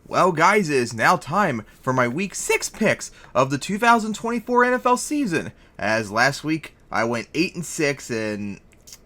Well, guys, it is now time for my Week 6 picks of the 2024 NFL season. As last week, I went 8-6, and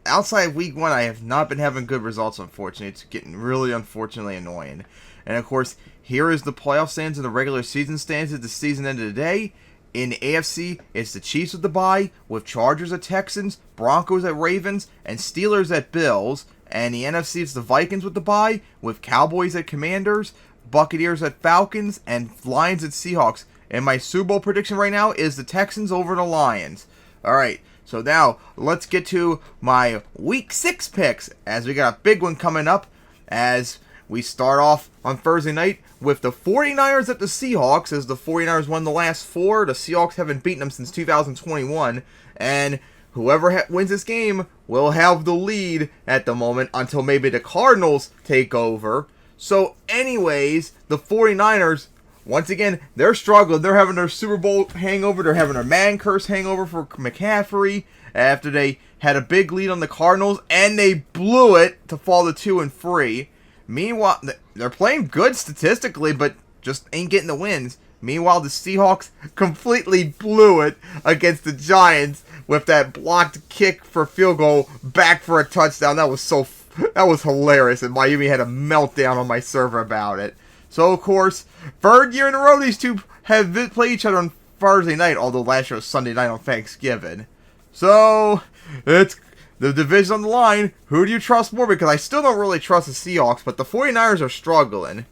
outside of Week 1, I have not been having good results, unfortunately. It's getting really, unfortunately, annoying. And, of course, here is the playoff stands and the regular season stands at the season end of the day. In the AFC, it's the Chiefs with the bye, with Chargers at Texans, Broncos at Ravens, and Steelers at Bills. And the NFC, it's the Vikings with the bye, with Cowboys at Commanders, Buccaneers at Falcons, and Lions at Seahawks. And my Super Bowl prediction right now is the Texans over the Lions. Alright, so now let's get to my Week 6 picks, as we got a big one coming up, as we start off on Thursday night with the 49ers at the Seahawks, as the 49ers won the last 4. The Seahawks haven't beaten them since 2021, and whoever wins this game will have the lead at the moment until maybe the Cardinals take over. So anyways, the 49ers, once again, they're struggling. They're having their Super Bowl hangover. They're having their man curse hangover for McCaffrey after they had a big lead on the Cardinals, and they blew it to fall to 2-3. Meanwhile, they're playing good statistically, but just ain't getting the wins. Meanwhile, the Seahawks completely blew it against the Giants with that blocked kick for field goal back for a touchdown. That was hilarious, and Miami had a meltdown on my server about it. So, of course, third year in a row, these two have played each other on Thursday night, although last year was Sunday night on Thanksgiving. So, it's the division on the line. Who do you trust more? Because I still don't really trust the Seahawks, but the 49ers are struggling.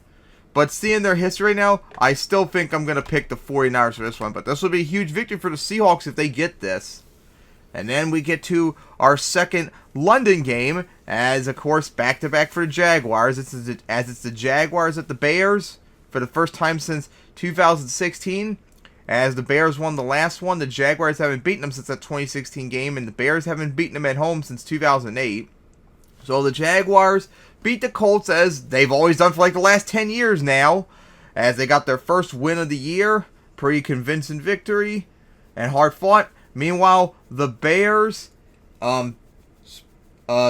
But seeing their history now, I still think I'm going to pick the 49ers for this one. But this will be a huge victory for the Seahawks if they get this. And then we get to our second London game, as, of course, back-to-back for the Jaguars. It's the Jaguars at the Bears for the first time since 2016. As the Bears won the last one, the Jaguars haven't beaten them since that 2016 game, and the Bears haven't beaten them at home since 2008. So the Jaguars beat the Colts, as they've always done for like the last 10 years now, as they got their first win of the year. Pretty convincing victory and hard fought. Meanwhile, the Bears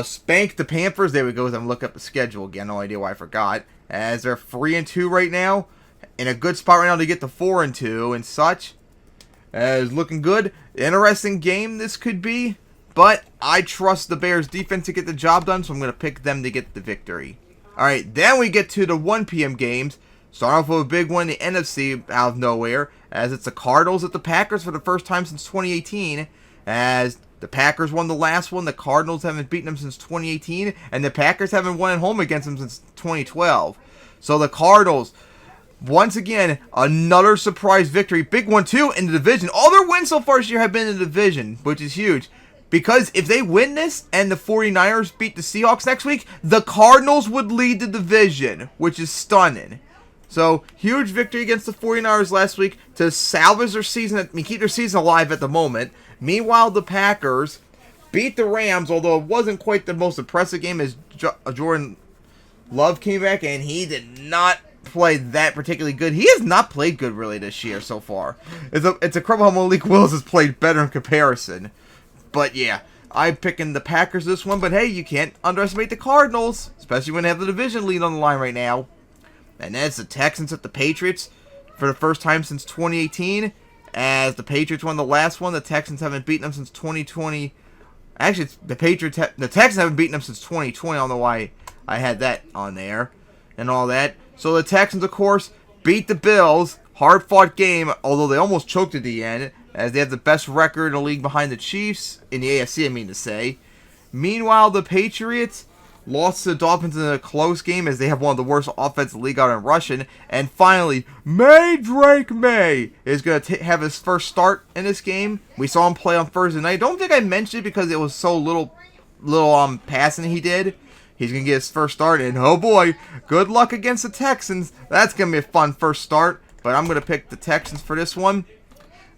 spanked the Panthers. There we go. I'm looking up the schedule again. No idea why I forgot. As they're 3-2 right now, in a good spot right now to get to 4-2 and such. As looking good. Interesting game this could be, but I trust the Bears defense to get the job done, so I'm going to pick them to get the victory. Alright, then we get to the 1 p.m. games. Starting off with a big one, the NFC out of nowhere, as it's the Cardinals at the Packers for the first time since 2018, as the Packers won the last one, the Cardinals haven't beaten them since 2018, and the Packers haven't won at home against them since 2012. So the Cardinals, once again, another surprise victory, big one too, in the division. All their wins so far this year have been in the division, which is huge. Because if they win this and the 49ers beat the Seahawks next week, the Cardinals would lead the division, which is stunning. So, huge victory against the 49ers last week to salvage their season, keep their season alive at the moment. Meanwhile, the Packers beat the Rams, although it wasn't quite the most impressive game, as Jordan Love came back, and he did not play that particularly good. He has not played good, really, this year so far. It's incredible how Malik Willis has played better in comparison. But, yeah, I'm picking the Packers this one, but hey, you can't underestimate the Cardinals, especially when they have the division lead on the line right now. And then it's the Texans at the Patriots for the first time since 2018. As the Patriots won the last one, the Texans haven't beaten them since 2020. Actually, the Texans haven't beaten them since 2020. I don't know why I had that on there and all that. So the Texans, of course, beat the Bills. Hard-fought game, although they almost choked at the end, as they have the best record in the league behind the Chiefs, in the AFC, I mean to say. Meanwhile, the Patriots lost to the Dolphins in a close game, as they have one of the worst offenses in the league out in rushing. And finally, Drake May is going to have his first start in this game. We saw him play on Thursday night. I don't think I mentioned it because it was so little passing he did. He's going to get his first start, and oh boy, good luck against the Texans. That's going to be a fun first start, but I'm going to pick the Texans for this one.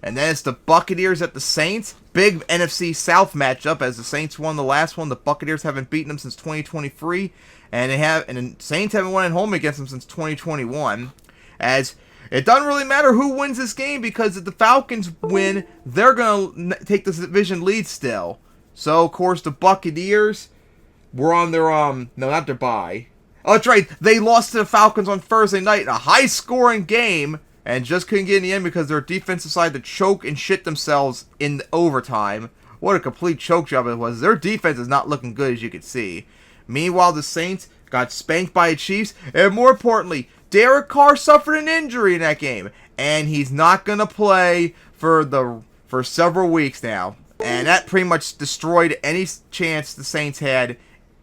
And then it's the Buccaneers at the Saints. Big NFC South matchup, as the Saints won the last one. The Buccaneers haven't beaten them since 2023. And the Saints haven't won at home against them since 2021. As it doesn't really matter who wins this game, because if the Falcons win, they're going to take the division lead still. So, of course, the Buccaneers were on their, no, not their bye. Oh, that's right. They lost to the Falcons on Thursday night in a high-scoring game and just couldn't get in the end because their defense decided to choke and shit themselves in overtime. What a complete choke job it was. Their defense is not looking good, as you can see. Meanwhile, the Saints got spanked by the Chiefs, and more importantly, Derek Carr suffered an injury in that game, and he's not going to play for several weeks now. And that pretty much destroyed any chance the Saints had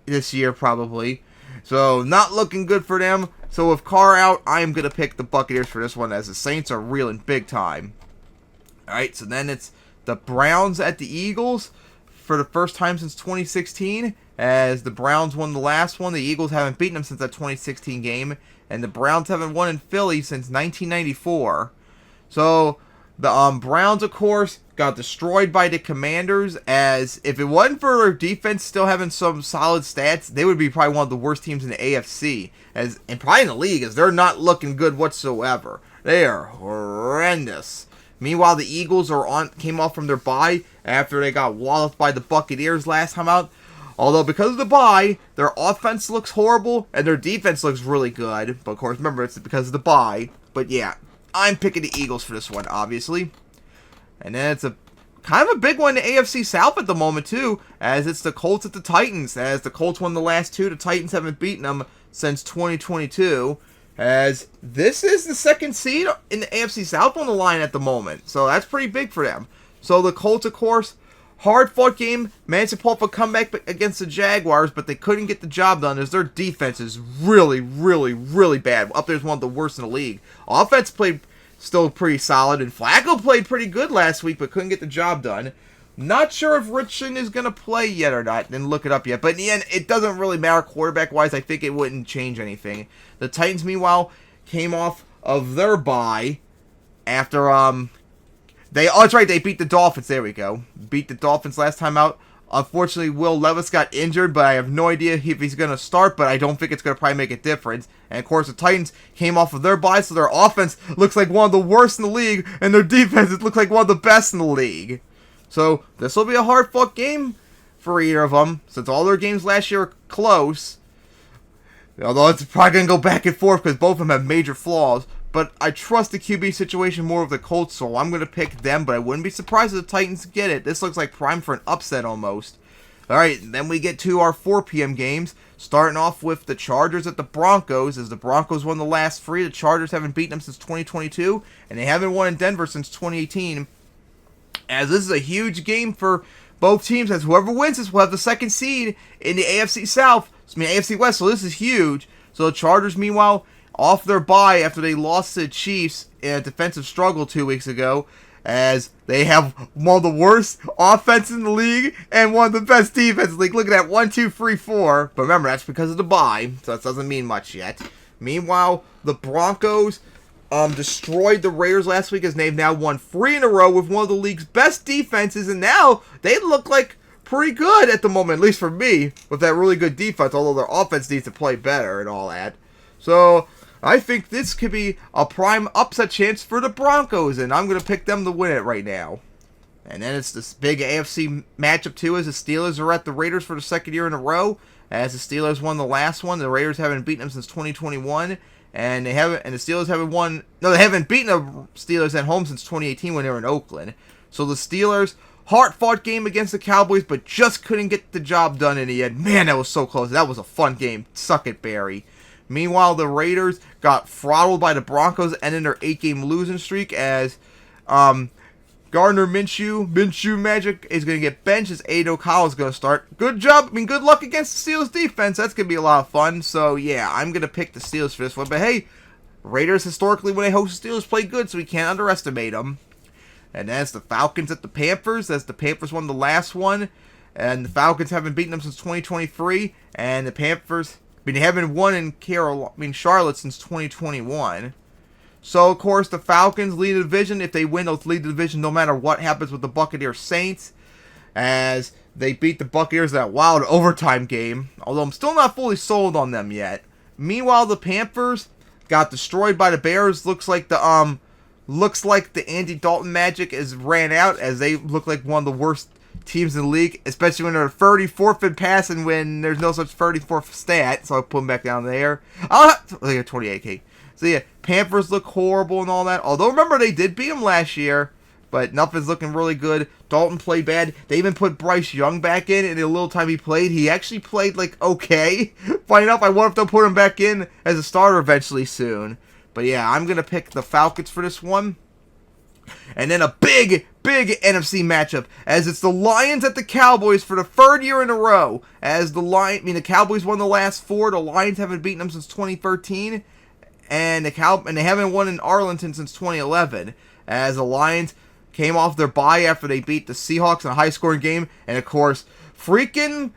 this year, probably. So, not looking good for them. So, with Carr out, I am going to pick the Buccaneers for this one, as the Saints are reeling big time. Alright, so then it's the Browns at the Eagles for the first time since 2016. As the Browns won the last one, the Eagles haven't beaten them since that 2016 game. And the Browns haven't won in Philly since 1994. So, the Browns, of course, got destroyed by the Commanders, as if it wasn't for their defense still having some solid stats, they would be probably one of the worst teams in the AFC, and probably in the league, as they're not looking good whatsoever. They are horrendous. Meanwhile, the Eagles came off from their bye after they got walloped by the Buccaneers last time out. Although, because of the bye, their offense looks horrible, and their defense looks really good. But, of course, remember, it's because of the bye. But, yeah, I'm picking the Eagles for this one, obviously. And then it's a kind of a big one in the AFC South at the moment, too, as it's the Colts at the Titans. As the Colts won the last two, the Titans haven't beaten them since 2022. As this is the second seed in the AFC South on the line at the moment. So that's pretty big for them. So the Colts, of course, hard-fought game, managed to pull up a comeback against the Jaguars, but they couldn't get the job done as their defense is really, really, really bad. Up there is one of the worst in the league. Offense played still pretty solid, and Flacco played pretty good last week, but couldn't get the job done. Not sure if Richardson is going to play yet or not. Didn't look it up yet. But in the end, it doesn't really matter quarterback-wise. I think it wouldn't change anything. The Titans, meanwhile, came off of their bye after, oh, that's right, they beat the Dolphins. There we go. Beat the Dolphins last time out. Unfortunately, Will Levis got injured, but I have no idea if he's going to start, but I don't think it's going to probably make a difference. And, of course, the Titans came off of their bye, so their offense looks like one of the worst in the league, and their defense looks like one of the best in the league. So, this will be a hard-fought game for either of them, since all their games last year are close. Although it's probably going to go back and forth, because both of them have major flaws. But I trust the QB situation more of the Colts, so I'm going to pick them, but I wouldn't be surprised if the Titans get it. This looks like prime for an upset almost. Alright, then we get to our 4 p.m. games, starting off with the Chargers at the Broncos, as the Broncos won the last 3. The Chargers haven't beaten them since 2022, and they haven't won in Denver since 2018. As this is a huge game for both teams, as whoever wins this will have the second seed in the AFC South, AFC West, so this is huge. So the Chargers, meanwhile, off their bye after they lost to the Chiefs in a defensive struggle 2 weeks ago, as they have one of the worst offenses in the league and one of the best defenses in the league. Look at that, 1, 2, 3, 4. But remember, that's because of the bye, so that doesn't mean much yet. Meanwhile, the Broncos destroyed the Raiders last week, as they've now won 3 in a row with one of the league's best defenses, and now they look like pretty good at the moment, at least for me, with that really good defense, although their offense needs to play better and all that. So I think this could be a prime upset chance for the Broncos, and I'm going to pick them to win it right now. And then it's this big AFC matchup, too, as the Steelers are at the Raiders for the second year in a row. As the Steelers won the last one, the Raiders haven't beaten them since 2021, and the Steelers haven't beaten the Steelers at home since 2018 when they were in Oakland. So the Steelers, hard-fought game against the Cowboys, but just couldn't get the job done in the end. Man, that was so close. That was a fun game. Suck it, Barry. Meanwhile, the Raiders got throttled by the Broncos, ending their 8-game losing streak, as Gardner Minshew Magic is going to get benched, as Aiden O'Connell is going to start. Good job. Good luck against the Steelers defense. That's going to be a lot of fun. So, yeah, I'm going to pick the Steelers for this one. But, hey, Raiders historically, when they host the Steelers, play good, so we can't underestimate them. And then it's the Falcons at the Panthers, as the Panthers won the last one. And the Falcons haven't beaten them since 2023. And the Panthers, they haven't won in Charlotte since 2021. So, of course, the Falcons lead the division. If they win, they'll lead the division no matter what happens with the Buccaneers Saints, as they beat the Buccaneers in that wild overtime game, although I'm still not fully sold on them yet. Meanwhile, the Panthers got destroyed by the Bears. Looks like the Andy Dalton magic is ran out, as they look like one of the worst teams in the league, especially when they're 34th in passing when there's no such 34th stat. So I'll put them back down there. I'll have 28K. So yeah, Panthers look horrible and all that. Although remember they did beat them last year, but nothing's looking really good. Dalton played bad. They even put Bryce Young back in the little time he played. He actually played like okay. Funny enough, I wonder if they'll put him back in as a starter eventually soon. But yeah, I'm gonna pick the Falcons for this one. And then a big NFC matchup, as it's the Lions at the Cowboys for the third year in a row. As the Cowboys won the last 4, the Lions haven't beaten them since 2013, and they haven't won in Arlington since 2011. As the Lions came off their bye after they beat the Seahawks in a high-scoring game, and of course, freaking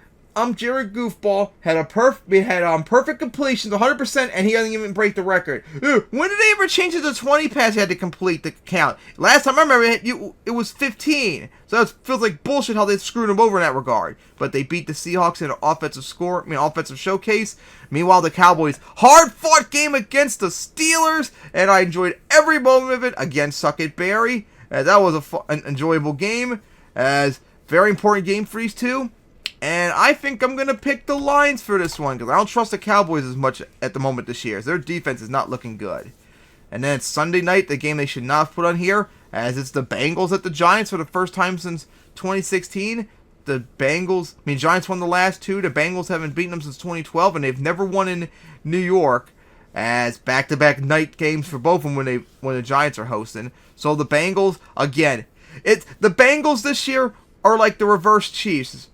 Jared Goofball had perfect completions, 100%, and he doesn't even break the record. When did they ever change it to 20 passes he had to complete the count? Last time I remember it was 15. So that feels like bullshit how they screwed him over in that regard. But they beat the Seahawks in an offensive showcase. Meanwhile, the Cowboys, hard-fought game against the Steelers, and I enjoyed every moment of it. Again, suck it, Barry. That was an enjoyable game, as very important game for these two. And I think I'm going to pick the Lions for this one, because I don't trust the Cowboys as much at the moment this year. Their defense is not looking good. And then it's Sunday night, the game they should not have put on here, as it's the Bengals at the Giants for the first time since 2016. The Giants won the last 2. The Bengals haven't beaten them since 2012, and they've never won in New York, as back-to-back night games for both of them when the Giants are hosting. So the Bengals, again, the Bengals this year are like the reverse Chiefs.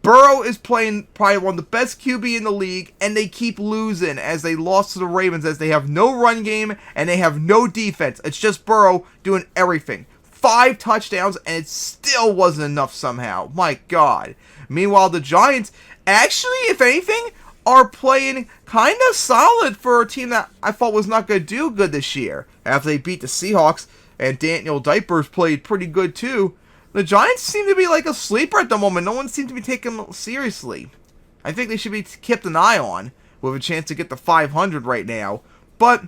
Burrow is playing probably one of the best QB in the league, and they keep losing as they lost to the Ravens, as they have no run game and they have no defense. It's just Burrow doing everything. 5 touchdowns, and it still wasn't enough somehow. My God. Meanwhile, the Giants, actually, if anything, are playing kind of solid for a team that I thought was not going to do good this year. After they beat the Seahawks, and Daniel Diapers played pretty good too, the Giants seem to be like a sleeper at the moment. No one seems to be taking them seriously. I think they should be kept an eye on, with a chance to get to 500 right now. But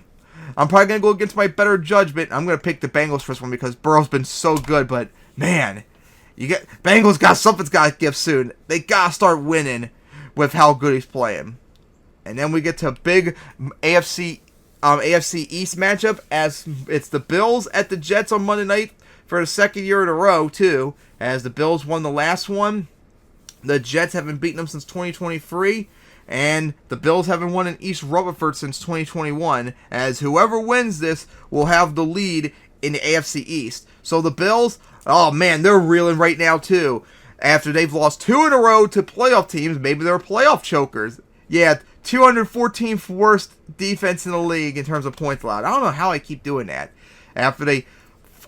I'm probably going to go against my better judgment. I'm going to pick the Bengals for this one because Burrow's been so good. But, man, Bengals something's got to give soon. They got to start winning with how good he's playing. And then we get to a big AFC East matchup, as it's the Bills at the Jets on Monday night for the second year in a row, too, as the Bills won the last one. The Jets haven't beaten them since 2023, and the Bills haven't won in East Rutherford since 2021, as whoever wins this will have the lead in the AFC East. So the Bills, oh man, they're reeling right now, too. After they've lost 2 in a row to playoff teams, maybe they're playoff chokers. Yeah, 214th worst defense in the league in terms of points allowed. I don't know how I keep doing that. After they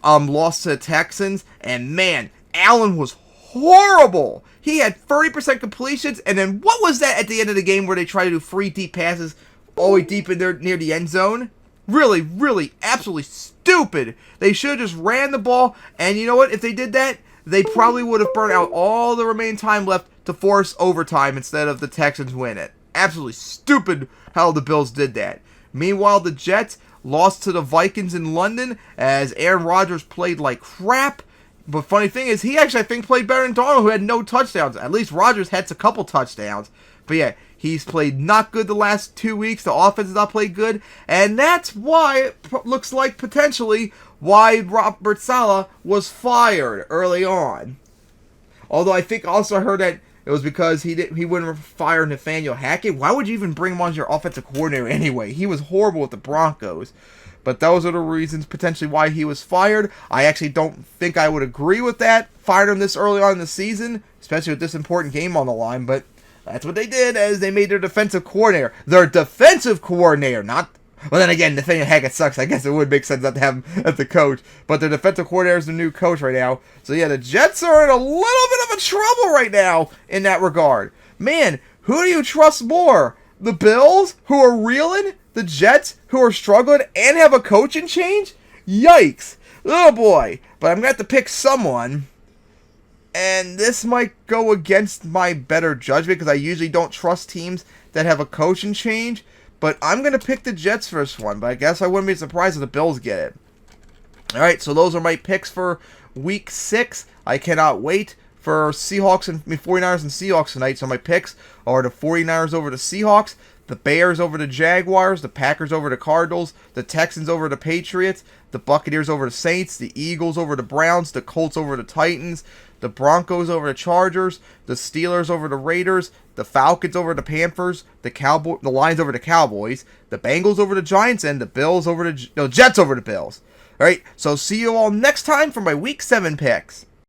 lost to the Texans, and man, Allen was horrible. He had 30% completions, and then what was that at the end of the game where they tried to do 3 deep passes all the way deep in there near the end zone? Really, really, absolutely stupid. They should have just ran the ball, and you know what? If they did that, they probably would have burned out all the remaining time left to force overtime instead of the Texans win it. Absolutely stupid how the Bills did that. Meanwhile, the Jets lost to the Vikings in London, as Aaron Rodgers played like crap. But funny thing is, he actually, I think, played better than Darnold, who had no touchdowns. At least Rodgers had a couple touchdowns. But yeah, he's played not good the last 2 weeks. The offense has not played good. And that's why it looks like potentially why Robert Saleh was fired early on. Although I think also I heard that it was because he wouldn't fire Nathaniel Hackett. Why would you even bring him on as your offensive coordinator anyway? He was horrible with the Broncos. But those are the reasons potentially why he was fired. I actually don't think I would agree with that. Fired him this early on in the season, especially with this important game on the line. But that's what they did, as they made their defensive coordinator. Their defensive coordinator, not... Well, then again, Nathaniel Hackett sucks. I guess it would make sense not to have him as the coach. But their defensive coordinator is the new coach right now. So yeah, the Jets are in a little bit of a trouble right now in that regard. Man, who do you trust more? The Bills, who are reeling? The Jets, who are struggling and have a coaching change? Yikes. Oh boy. But I'm going to have to pick someone. And this might go against my better judgment, because I usually don't trust teams that have a coaching change. But I'm going to pick the Jets for this one. But I guess I wouldn't be surprised if the Bills get it. Alright, so those are my picks for Week 6. I cannot wait for Seahawks and 49ers and Seahawks tonight. So my picks are the 49ers over the Seahawks, the Bears over the Jaguars, the Packers over the Cardinals, the Texans over the Patriots, the Buccaneers over the Saints, the Eagles over the Browns, the Colts over the Titans, the Broncos over the Chargers, the Steelers over the Raiders, the Falcons over the Panthers, the Lions over the Cowboys, the Bengals over the Giants, and the Bills over the Jets over the Bills. All right, so see you all next time for my Week 7 picks.